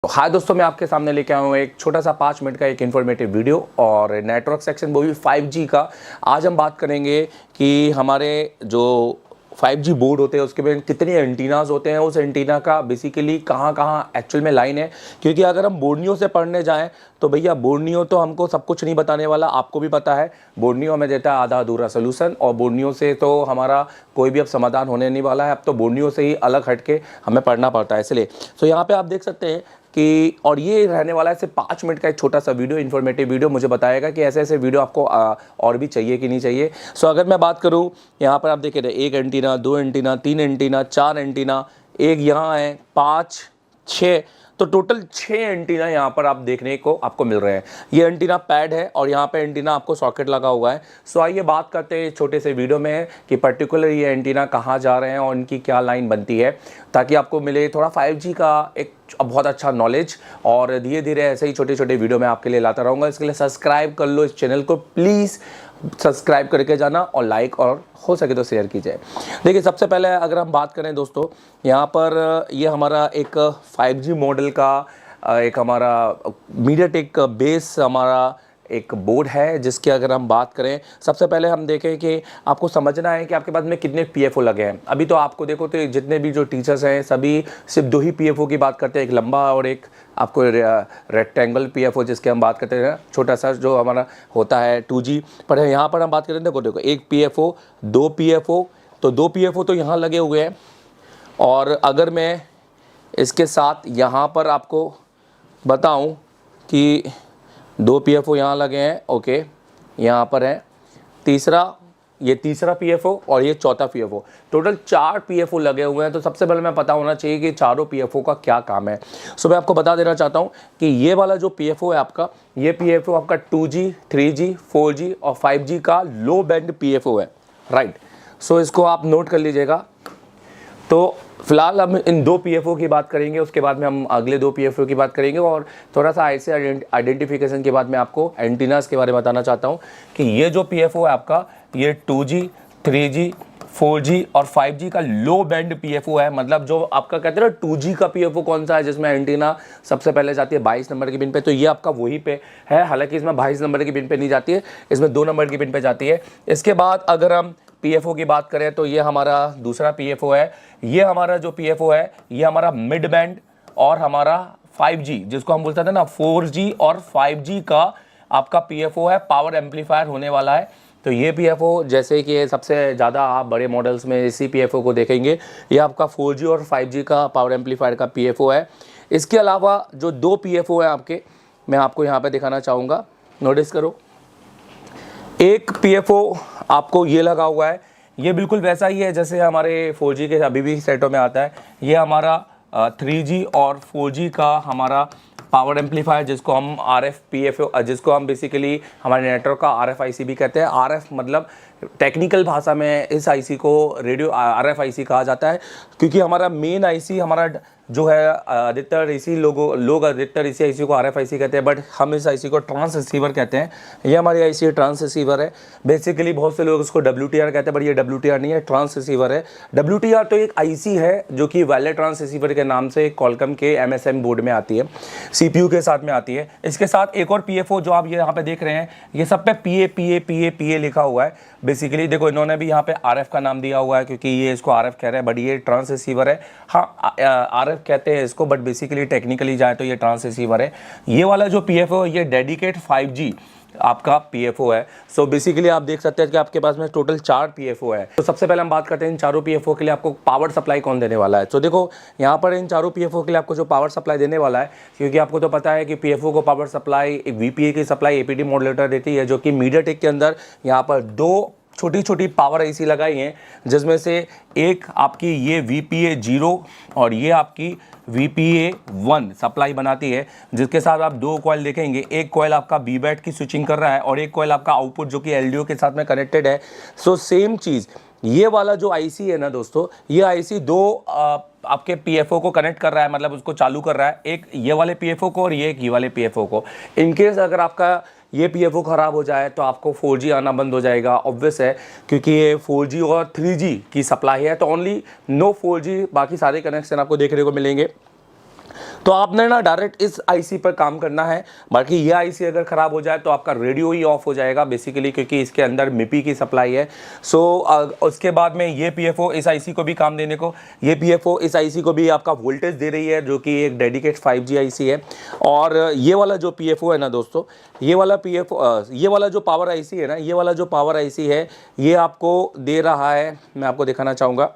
हाय दोस्तों, मैं आपके सामने लेके आया हूँ एक छोटा सा 5 मिनट का एक इन्फॉर्मेटिव वीडियो और नेटवर्क सेक्शन वो भी 5G का। आज हम बात करेंगे कि हमारे जो 5G बोर्ड होते हैं उसके में कितने एंटीनाज होते हैं, उस एंटीना का बेसिकली कहाँ कहाँ एक्चुअल में लाइन है। क्योंकि अगर हम बोर्नियो से पढ़ने जाएं तो भैया बोर्नियो तो हमको सब कुछ नहीं बताने वाला, आपको भी पता है। बोर्नियो हमें देता है आधा अधूरा सोल्यूशन और बोर्नियो से तो हमारा कोई भी अब समाधान होने नहीं वाला है। अब तो बोर्नियो से ही अलग हट के हमें पढ़ना पड़ता है। इसलिए तो यहाँ पे आप देख सकते हैं कि और ये रहने वाला है सिर्फ 5 मिनट का एक छोटा सा वीडियो, इन्फॉर्मेटिव वीडियो। मुझे बताएगा कि ऐसे ऐसे वीडियो आपको और भी चाहिए कि नहीं चाहिए। सो अगर मैं बात करूं, यहाँ पर आप देखें एक एंटीना, 2 एंटीना, 3 एंटीना, 4 एंटीना, एक यहाँ है, 5, 6, तो टोटल 6 एंटीना यहाँ पर आप देखने को आपको मिल रहे हैं। ये एंटीना पैड है और यहाँ पे एंटीना आपको सॉकेट लगा हुआ है। सो आइए बात करते हैं छोटे से वीडियो में कि पर्टिकुलर ये एंटीना कहाँ जा रहे हैं और इनकी क्या लाइन बनती है, ताकि आपको मिले थोड़ा 5G का एक बहुत अच्छा नॉलेज। और धीरे धीरे ऐसे ही छोटे छोटे वीडियो मैं आपके लिए लाता रहूँगा। इसके लिए सब्सक्राइब कर लो इस चैनल को, प्लीज़ सब्सक्राइब करके जाना और लाइक और हो सके तो शेयर कीजिए। देखिए, सबसे पहले अगर हम बात करें दोस्तों, यहाँ पर ये हमारा एक 5G मॉडल का एक हमारा मीडियाटेक बेस हमारा एक बोर्ड है, जिसकी अगर हम बात करें, सबसे पहले हम देखें कि आपको समझना है कि आपके पास में कितने PFO लगे हैं। अभी तो आपको देखो तो जितने भी जो टीचर्स हैं सभी सिर्फ 2 ही PFO की बात करते हैं, एक लंबा और एक आपको रेक्टेंगल PFO जिसके हम बात करते हैं, छोटा सा जो हमारा होता है 2G। पर यहाँ पर हम बात करें, देखो एक PFO, 2 PFO, तो 2 PFO तो यहाँ लगे हुए हैं। और अगर मैं इसके साथ यहाँ पर आपको बताऊँ कि 2 PFO यहाँ लगे हैं, ओके, यहाँ पर है ये तीसरा PFO और ये चौथा PFO, टोटल 4 PFO लगे हुए हैं। तो सबसे पहले मैं पता होना चाहिए कि चारों PFO का क्या काम है। सो मैं आपको बता देना चाहता हूँ कि ये वाला जो PFO है आपका, ये PFO आपका 2G, 3G, 4G और 5G का लो बैंड PFO है, राइट। सो इसको आप नोट कर लीजिएगा। तो फिलहाल हम इन 2 PFO की बात करेंगे, उसके बाद में हम अगले 2 PFO की बात करेंगे और थोड़ा सा ऐसे आइडेंटिफिकेशन के बाद मैं आपको एंटीनास के बारे में बताना चाहता हूँ कि ये जो PFO है आपका, ये 2G, 3G, 4G और 5G का लो बैंड PFO है। मतलब जो आपका कहते हैं ना 2G का PFO कौन सा है, जिसमें एंटीना सबसे पहले जाती है 22 नंबर की पिन पे, तो ये आपका वही पे है। हालांकि इसमें 22 नंबर की पिन पे नहीं जाती है, इसमें 2 नंबर की पिन पे जाती है। इसके बाद अगर हम PFO की बात करें तो ये हमारा दूसरा PFO है। ये हमारा जो PFO है ये हमारा मिड बैंड और हमारा 5G, जिसको हम बोलते थे ना 4G और 5G का आपका PFO है, पावर एम्पलीफायर होने वाला है। तो ये PFO जैसे कि सबसे ज़्यादा आप बड़े मॉडल्स में इसी PFO को देखेंगे, ये आपका 4G और 5G का पावर एम्पलीफायर का PFO है। इसके अलावा जो 2 PFO है आपके, मैं आपको यहाँ पे दिखाना चाहूँगा, नोटिस करो। एक PFO आपको ये लगा हुआ है, ये बिल्कुल वैसा ही है जैसे हमारे 4G के अभी भी सेटों में आता है। ये हमारा 3G और 4G का हमारा पावर एम्पलीफायर, जिसको हम RF PFO, जिसको हम बेसिकली हमारे नेटवर्क का RFIC भी कहते हैं। RF मतलब टेक्निकल भाषा में इस IC को रेडियो RFIC कहा जाता है, क्योंकि हमारा मेन IC हमारा जो है अधिकतर इसी लोग अधिकतर इसी IC को RFIC कहते हैं, बट हम इस IC को ट्रांस रिसीवर कहते हैं। ये हमारी IC ट्रांस रिसीवर है। बेसिकली बहुत से लोग इसको WTR कहते हैं, बट ये WTR नहीं है, ट्रांस रिसीवर है। WTR तो एक IC है जो कि वायरलेस ट्रांस रिसीवर के नाम से कॉलकम के MSM बोर्ड में आती है, CPU के साथ में आती है। इसके साथ एक और PFO जो आप ये यहाँ पे देख रहे हैं, ये सब पे PA लिखा हुआ है। बेसिकली देखो, इन्होंने भी यहाँ पे RF का नाम दिया हुआ है क्योंकि ये इसको RF कह रहे हैं, बट ये ट्रांस रिसीवर है। हाँ, RF कहते हैं इसको, बट बेसिकली टेक्निकली जाए तो ये ट्रांस रिसीवर है। ये वाला जो PFO है ये डेडिकेट 5G आपका PFO है। सो बेसिकली आप देख सकते हैं कि आपके पास में टोटल 4 PFO है। तो सबसे पहले हम बात करते हैं इन चारों PFO के लिए आपको पावर सप्लाई कौन देने वाला है। तो देखो, यहाँ पर इन चारों PFO के लिए आपको जो पावर सप्लाई देने वाला है, क्योंकि आपको तो पता है कि PFO को पावर सप्लाई एक VPA की सप्लाई APD मॉड्यूलेटर देती है, जो कि मीडियाटेक के अंदर यहाँ पर 2 छोटी छोटी पावर IC लगाई हैं, जिसमें से एक आपकी ये VPA 0 और ये आपकी VPA 1 सप्लाई बनाती है, जिसके साथ आप 2 कॉइल देखेंगे। एक कॉइल आपका BBAT की स्विचिंग कर रहा है और एक कॉइल आपका आउटपुट जो कि LDO के साथ में कनेक्टेड है। सो सेम चीज़ ये वाला जो IC है ना दोस्तों, ये IC 2 आपके PFO को कनेक्ट कर रहा है, मतलब उसको चालू कर रहा है, एक ये वाले PFO को और ये वाले PFO को। इनकेस अगर आपका ये PFO ख़राब हो जाए तो आपको 4G आना बंद हो जाएगा, ऑब्वियस है, क्योंकि ये 4G और 3G की सप्लाई है। तो ओनली नो 4G, बाकी सारे कनेक्शन आपको देखने को मिलेंगे। तो आपने ना डायरेक्ट इस आईसी पर काम करना है। बाकी ये आईसी अगर ख़राब हो जाए तो आपका रेडियो ही ऑफ हो जाएगा बेसिकली, क्योंकि इसके अंदर मिपी की सप्लाई है। सो उसके बाद में ये पीएफओ इस आईसी को भी काम देने को, ये पीएफओ इस आईसी को भी आपका वोल्टेज दे रही है, जो कि एक डेडिकेट 5G आईसी है। और ये वाला जो पीएफओ है ना दोस्तों, ये वाला पीएफओ, ये वाला जो पावर आईसी है ना, ये वाला जो पावर आईसी है, ये आपको दे रहा है, मैं आपको दिखाना चाहूँगा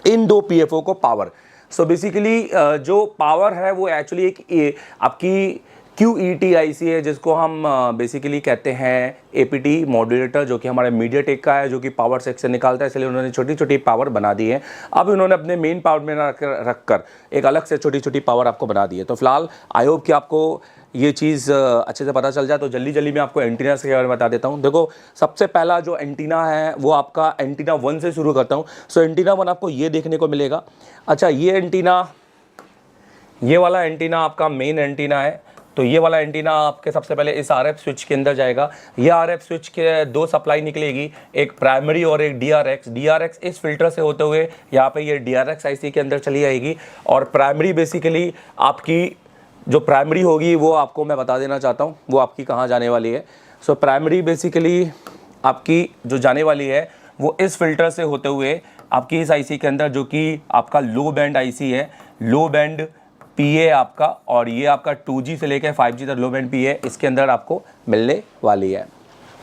इन दो पीएफओ को पावर। सो बेसिकली जो पावर है वो एक्चुअली एक आपकी QET आईसी है, जिसको हम बेसिकली कहते हैं APT मॉड्यूलेटर, जो कि हमारे मीडियाटेक का है, जो कि पावर सेक्शन निकालता है, इसलिए उन्होंने छोटी छोटी पावर बना दी है। अब उन्होंने अपने मेन पावर में रखकर एक अलग से छोटी छोटी पावर आपको बना दी है। तो फिलहाल आई होप कि आपको ये चीज़ अच्छे से पता चल जाए। तो जल्दी जल्दी मैं आपको एंटीना के बारे में बता देता हूँ। देखो, सबसे पहला जो एंटीना है वो आपका एंटीना 1 से शुरू करता हूँ। सो एंटीना 1 आपको ये देखने को मिलेगा। अच्छा, ये एंटीना, ये वाला एंटीना आपका मेन एंटीना है। तो ये वाला एंटीना आपके सबसे पहले इस RF स्विच के अंदर जाएगा। ये RF स्विच के दो सप्लाई निकलेगी, एक प्राइमरी और एक DRX इस फिल्टर से होते हुए यहाँ पे ये DRX आईसी के अंदर चली आएगी। और प्राइमरी बेसिकली आपकी जो प्राइमरी होगी वो आपको मैं बता देना चाहता हूँ वो आपकी कहाँ जाने वाली है। सो प्राइमरी बेसिकली आपकी जो जाने वाली है वो इस फिल्टर से होते हुए आपकी इस आईसी के अंदर, जो कि आपका लो बैंड आईसी है, लो बैंड PA आपका, और ये आपका 2G से लेकर 5G तक लो बैंड PA इसके अंदर आपको मिलने वाली है।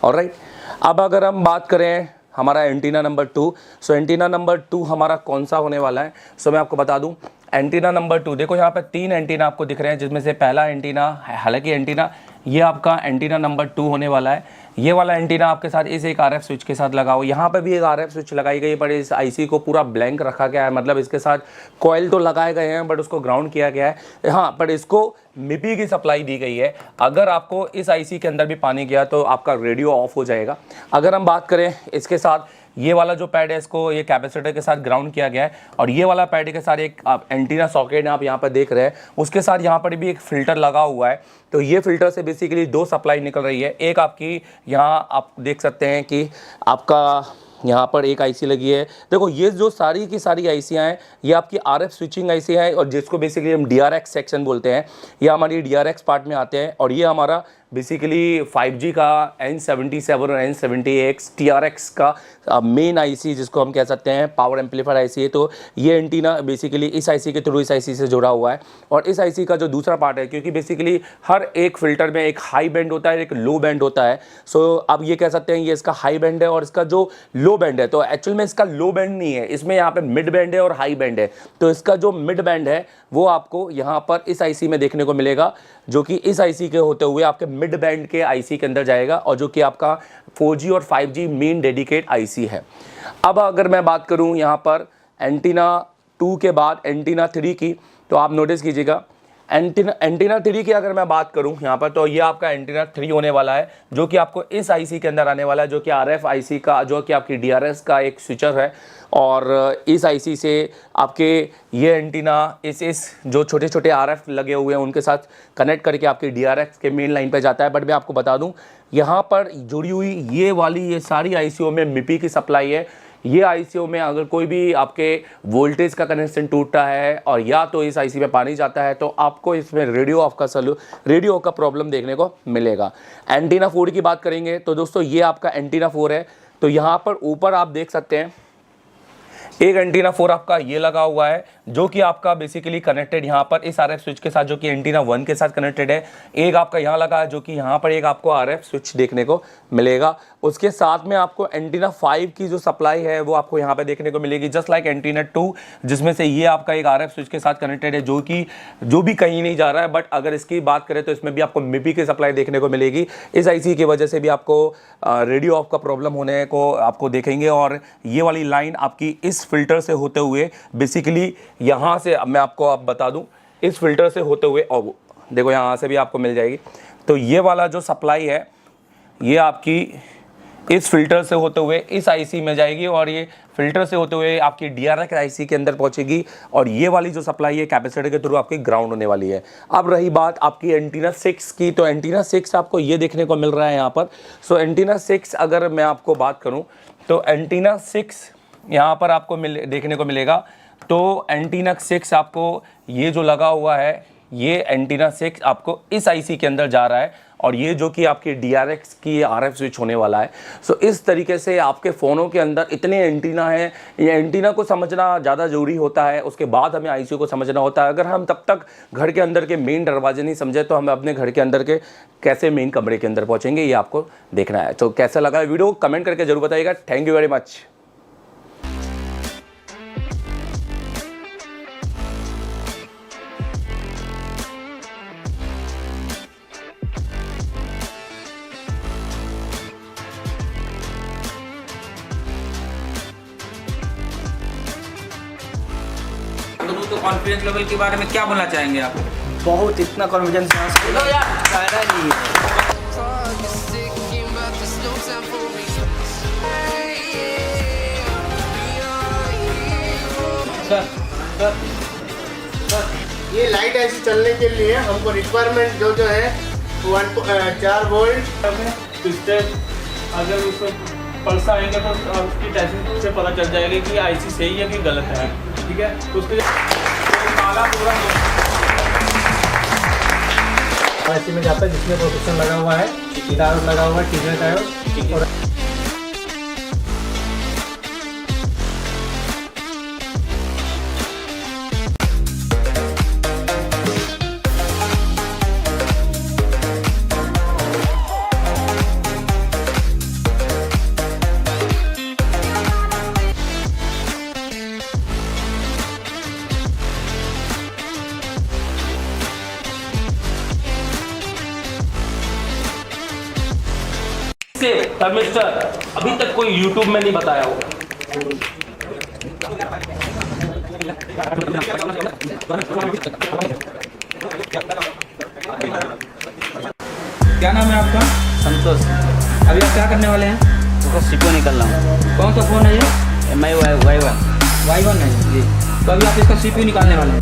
ऑलराइट, अब अगर हम बात करें हमारा एंटीना नंबर 2, सो एंटीना नंबर 2 हमारा कौन सा होने वाला है। सो मैं आपको बता दूं, एंटीना नंबर 2, देखो यहाँ पे 3 एंटीना आपको दिख रहे हैं, जिसमें से पहला एंटीना, हालांकि एंटीना ये आपका एंटीना नंबर 2 होने वाला है। ये वाला एंटीना आपके साथ इस एक RF स्विच के साथ लगा हो, यहाँ पे भी एक RF स्विच लगाई गई है, पर इस आईसी को पूरा ब्लैंक रखा गया है, मतलब इसके साथ कॉइल तो लगाए गए हैं बट उसको ग्राउंड किया गया है। हाँ, पर इसको मिपी की सप्लाई दी गई है। अगर आपको इस आईसी के अंदर भी पानी गया तो आपका रेडियो ऑफ हो जाएगा। अगर हम बात करें इसके साथ, ये वाला जो पैड है इसको ये कैपेसिटर के साथ ग्राउंड किया गया है, और ये वाला पैड के साथ एक एंटीना सॉकेट आप यहाँ पर देख रहे हैं, उसके साथ यहाँ पर भी एक फ़िल्टर लगा हुआ है। तो ये फ़िल्टर से बेसिकली दो सप्लाई निकल रही है। एक आपकी यहाँ आप देख सकते हैं कि आपका यहाँ पर एक आईसी लगी है। देखो, ये जो सारी की सारी आईसियाँ हैं ये आपकी RF स्विचिंग आईसी है, और जिसको बेसिकली हम DRX सेक्शन बोलते हैं, ये हमारी DRX पार्ट में आते हैं। और ये हमारा बेसिकली 5G का N77 और N78 TRX का मेन आईसी, जिसको हम कह सकते हैं पावर एम्पलीफायर आईसी है। तो ये एंटीना बेसिकली इस आईसी के थ्रू इस आईसी से जुड़ा हुआ है। और इस आईसी का जो दूसरा पार्ट है, क्योंकि बेसिकली हर एक फिल्टर में एक हाई बैंड होता है, एक लो बैंड होता है। सो आप ये कह सकते हैं ये इसका हाई बैंड है और इसका जो लो बैंड है, तो एक्चुअल में इसका लो बैंड नहीं है, इसमें यहाँ पे मिड बैंड है और हाई बैंड है। तो इसका जो मिड बैंड है वो आपको यहाँ पर इस आईसी में देखने को मिलेगा, जो कि इस आईसी के होते हुए आपके मिड बैंड के आईसी के अंदर जाएगा, और जो कि आपका 4G और 5G मेन डेडिकेट आईसी है। अब अगर मैं बात करूं यहाँ पर एंटीना 2 के बाद एंटीना 3 की, तो आप नोटिस कीजिएगा एंटीना 3 की अगर मैं बात करूं यहाँ पर, तो ये आपका एंटीना 3 होने वाला है, जो कि आपको इस आईसी के अंदर आने वाला है, जो कि RF आईसी का, जो कि आपकी DRS का एक स्विचर है। और इस आईसी से आपके ये एंटीना इस जो छोटे छोटे RF लगे हुए हैं उनके साथ कनेक्ट करके आपकी DRX के मेन लाइन पे जाता है। बट मैं आपको बता दूं, यहाँ पर जुड़ी हुई ये सारी आईसीओ में मिपी की सप्लाई है। ये आईसीओ में अगर कोई भी आपके वोल्टेज का कनेक्शन टूटता है और या तो इस आईसी में पानी जाता है, तो आपको इसमें रेडियो ऑफ का प्रॉब्लम देखने को मिलेगा। एंटीना 4 की बात करेंगे तो दोस्तों ये आपका एंटीना 4 है। तो यहाँ पर ऊपर आप देख सकते हैं एक एंटीना 4 आपका ये लगा हुआ है, जो कि आपका बेसिकली कनेक्टेड यहाँ पर इस RF स्विच के साथ, जो कि एंटीना 1 के साथ कनेक्टेड है। एक आपका यहाँ लगा है, जो कि यहाँ पर एक आपको RF स्विच देखने को मिलेगा। उसके साथ में आपको एंटीना 5 की जो सप्लाई है वो आपको यहाँ पे देखने को मिलेगी, जस्ट लाइक एंटीना 2, जिसमें से ये आपका एक RF स्विच के साथ कनेक्टेड है, जो भी कहीं नहीं जा रहा है। बट अगर इसकी बात करें तो इसमें भी आपको मिपी की सप्लाई देखने को मिलेगी। इस आईसी की वजह से भी आपको रेडियो ऑफ का प्रॉब्लम होने को आपको देखेंगे। और ये वाली लाइन आपकी इस फिल्टर से होते हुए बेसिकली यहाँ से, मैं आपको आप बता दूं, इस फिल्टर से होते हुए, और देखो यहाँ से भी आपको मिल जाएगी। तो ये वाला जो सप्लाई है ये आपकी इस फिल्टर से होते हुए इस आईसी में जाएगी, और ये फिल्टर से होते हुए आपकी DRX आईसी के अंदर पहुंचेगी। और ये वाली जो सप्लाई है कैपेसिटर के थ्रू आपकी ग्राउंड होने वाली है। अब रही बात आपकी एंटीना 6 की, तो एंटीना 6 आपको ये देखने को मिल रहा है यहाँ पर। सो एंटीना 6 अगर मैं आपको बात करूँ तो एंटीना 6 यहाँ पर आपको देखने को मिलेगा, तो एंटीना 6 आपको ये जो लगा हुआ है, ये एंटीना 6 आपको इस आईसी के अंदर जा रहा है और ये जो कि आपकी DRX की RF स्विच होने वाला है। सो इस तरीके से आपके फ़ोनों के अंदर इतने एंटीना हैं। ये एंटीना को समझना ज़्यादा ज़रूरी होता है, उसके बाद हमें IC को समझना होता है। अगर हम तब तक घर के अंदर के मेन दरवाजे नहीं समझे तो हम अपने घर के अंदर के कैसे मेन कमरे के अंदर पहुँचेंगे, ये आपको देखना है। तो कैसा लगा वीडियो कमेंट करके जरूर बताइएगा। Thank you very much. तो कॉन्फिडेंस लेवल के बारे में क्या बोलना चाहेंगे आप? बहुत इतना कॉन्फिडेंस यहाँ से शायरा नहीं है। ये लाइट ऐसी चलने के लिए हमको रिक्वायरमेंट जो है 4 वोल्ट इससे अगर उसको पल्स आएंगे तो उसकी टेस्टिंग से पता चल जाएगा कि आईसी सही है कि गलत है। ठीक है, उसके काला पूरा ऐसे में जाता है जिसमें प्रोटेक्शन लगा हुआ है, डायोड लगा हुआ है, टीजर डायोड और थर्मिस्टर अभी तक कोई यूट्यूब में नहीं बताया होगा। क्या नाम है आपका? संतोष। अभी आप क्या करने वाले हैं? उसका सीपीयू निकल रहा हूँ। कौन सा फ़ोन है ये? MI Y1 Y1 है जी। तो अभी आप इसका CPU निकालने वाले हैं।